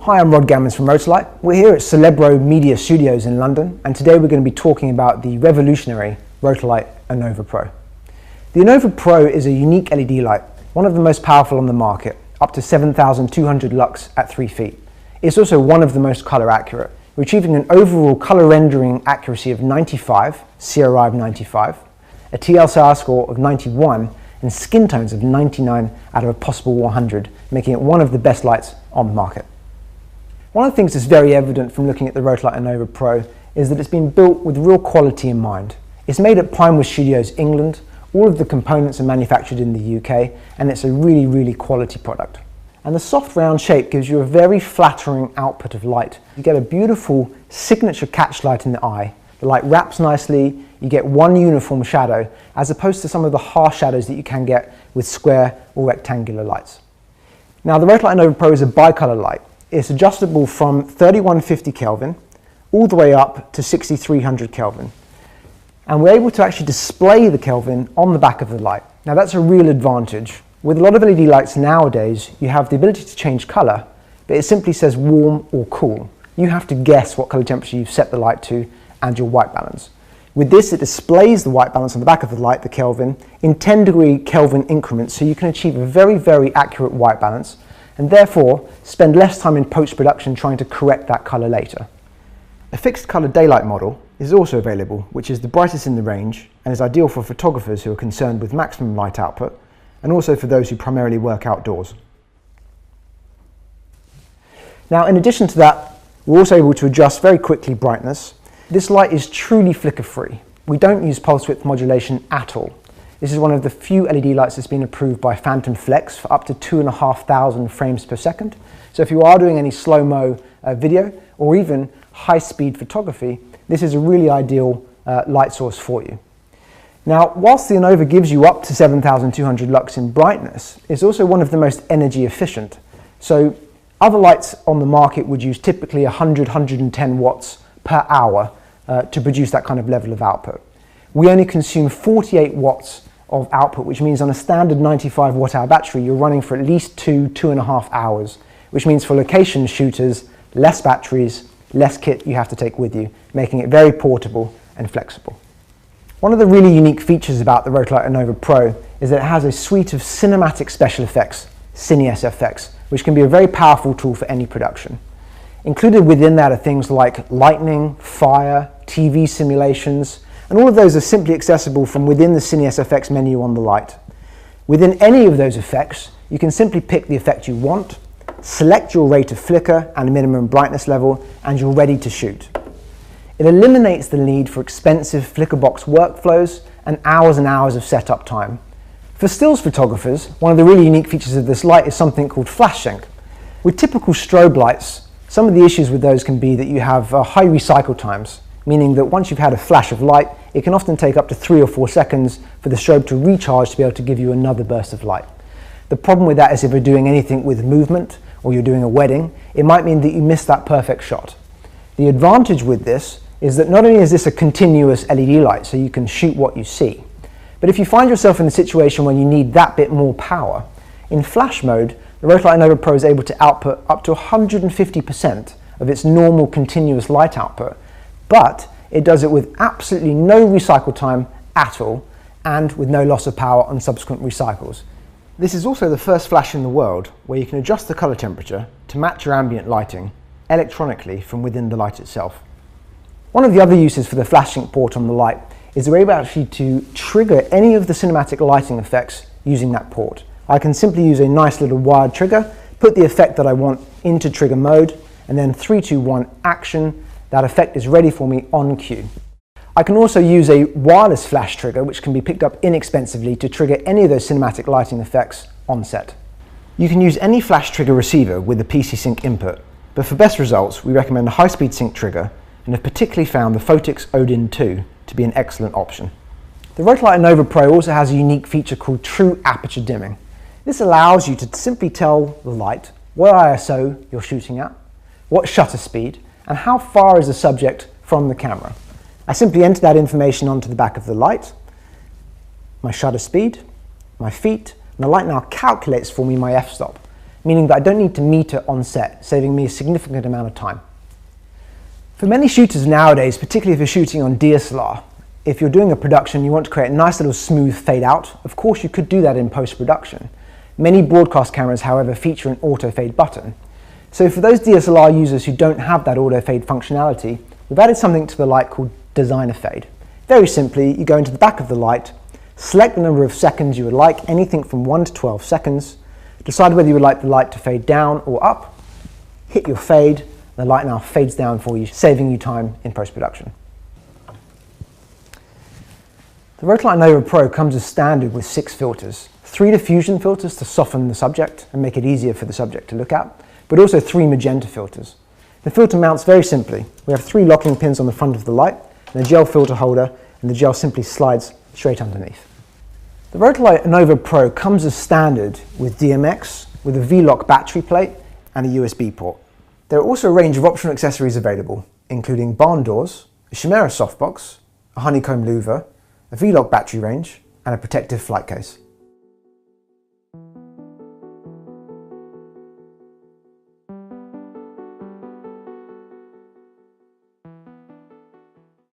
Hi, I'm Rod Gammons from Rotolight. We're here at Celebro Media Studios in London, and today we're going to be talking about the revolutionary Rotolight Anova Pro. The Anova Pro is a unique LED light, one of the most powerful on the market, up to 7,200 lux at 3 feet. It's also one of the most color accurate. We're achieving an overall color rendering accuracy of 95, CRI of 95, a TLCR score of 91, and skin tones of 99 out of a possible 100, making it one of the best lights on the market. One of the things that's very evident from looking at the Rotolight Anova Pro is that it's been built with real quality in mind. It's made at Pinewood Studios, England. All of the components are manufactured in the UK, and it's a really quality product. And the soft round shape gives you a very flattering output of light. You get a beautiful signature catch light in the eye. The light wraps nicely, you get one uniform shadow, as opposed to some of the harsh shadows that you can get with square or rectangular lights. Now, the Rotolight Anova Pro is a bicolor light. It's adjustable from 3150 Kelvin all the way up to 6300 Kelvin. And we're able to actually display the Kelvin on the back of the light. Now, that's a real advantage. With a lot of LED lights nowadays, you have the ability to change color, but it simply says warm or cool. You have to guess what color temperature you've set the light to and your white balance. With this, it displays the white balance on the back of the light, the Kelvin, in 10-degree Kelvin increments, so you can achieve a very accurate white balance, and therefore spend less time in post-production trying to correct that color later. A fixed color daylight model is also available, which is the brightest in the range and is ideal for photographers who are concerned with maximum light output, and also for those who primarily work outdoors. Now, in addition to that, we're also able to adjust very quickly brightness. This light is truly flicker-free. We don't use pulse width modulation at all. This is one of the few LED lights that's been approved by Phantom Flex for up to 2,500 frames per second. So if you are doing any slow-mo video or even high-speed photography, this is a really ideal light source for you. Now, whilst the Anova gives you up to 7,200 lux in brightness, it's also one of the most energy efficient. So other lights on the market would use typically 100-110 watts per hour to produce that kind of level of output. We only consume 48 watts of output, which means on a standard 95 watt-hour battery, you're running for at least 2.5 hours, which means for location shooters, less batteries, less kit you have to take with you, making it very portable and flexible. One of the really unique features about the Rotolight Anova Pro is that it has a suite of cinematic special effects, CineSFX, which can be a very powerful tool for any production. Included within that are things like lightning, fire, TV simulations, and all of those are simply accessible from within the CineSFX menu on the light. Within any of those effects, you can simply pick the effect you want, select your rate of flicker and minimum brightness level, and you're ready to shoot. It eliminates the need for expensive flicker box workflows and hours of setup time. For stills photographers, one of the really unique features of this light is something called flash sync. With typical strobe lights, some of the issues with those can be that you have high recycle times, meaning that once you've had a flash of light, it can often take up to 3 or 4 seconds for the strobe to recharge to be able to give you another burst of light. The problem with that is if you're doing anything with movement or you're doing a wedding, it might mean that you miss that perfect shot. The advantage with this is that not only is this a continuous LED light, so you can shoot what you see, but if you find yourself in a situation where you need that bit more power, in flash mode, the Rotolight Anova Pro is able to output up to 150% of its normal continuous light output, but it does it with absolutely no recycle time at all and with no loss of power on subsequent recycles. This is also the first flash in the world where you can adjust the color temperature to match your ambient lighting electronically from within the light itself. One of the other uses for the flash sync port on the light is that we're able actually to trigger any of the cinematic lighting effects using that port. I can simply use a nice little wired trigger, put the effect that I want into trigger mode, and then 3, 2, 1, action. That effect is ready for me on cue. I can also use a wireless flash trigger, which can be picked up inexpensively to trigger any of those cinematic lighting effects on set. You can use any flash trigger receiver with the PC Sync input, but for best results, we recommend a high-speed sync trigger and have particularly found the Photix Odin 2 to be an excellent option. The Rotolight Anova Pro also has a unique feature called True Aperture Dimming. This allows you to simply tell the light what ISO you're shooting at, what shutter speed, and how far is the subject from the camera. I simply enter that information onto the back of the light, my shutter speed, my feet, and the light now calculates for me my f-stop. meaning that I don't need to meter on set, saving me a significant amount of time. For many shooters nowadays, particularly if you're shooting on DSLR, if you're doing a production, you want to create a nice little smooth fade out. Of course, you could do that in post-production. Many broadcast cameras, however, feature an auto fade button. So for those DSLR users who don't have that auto fade functionality, we've added something to the light called designer fade. Very simply, you go into the back of the light, select the number of seconds you would like, anything from 1 to 12 seconds, decide whether you would like the light to fade down or up, hit your fade, the light now fades down for you, saving you time in post-production. The Rotolight Anova Pro comes as standard with 6 filters. 3 diffusion filters to soften the subject and make it easier for the subject to look at, but also 3 magenta filters. The filter mounts very simply. We have 3 locking pins on the front of the light and a gel filter holder, and the gel simply slides straight underneath. The Rotolight Anova Pro comes as standard with DMX, with a V-Lock battery plate and a USB port. There are also a range of optional accessories available, including barn doors, a Chimera softbox, a honeycomb louver, a V-Lock battery range, and a protective flight case.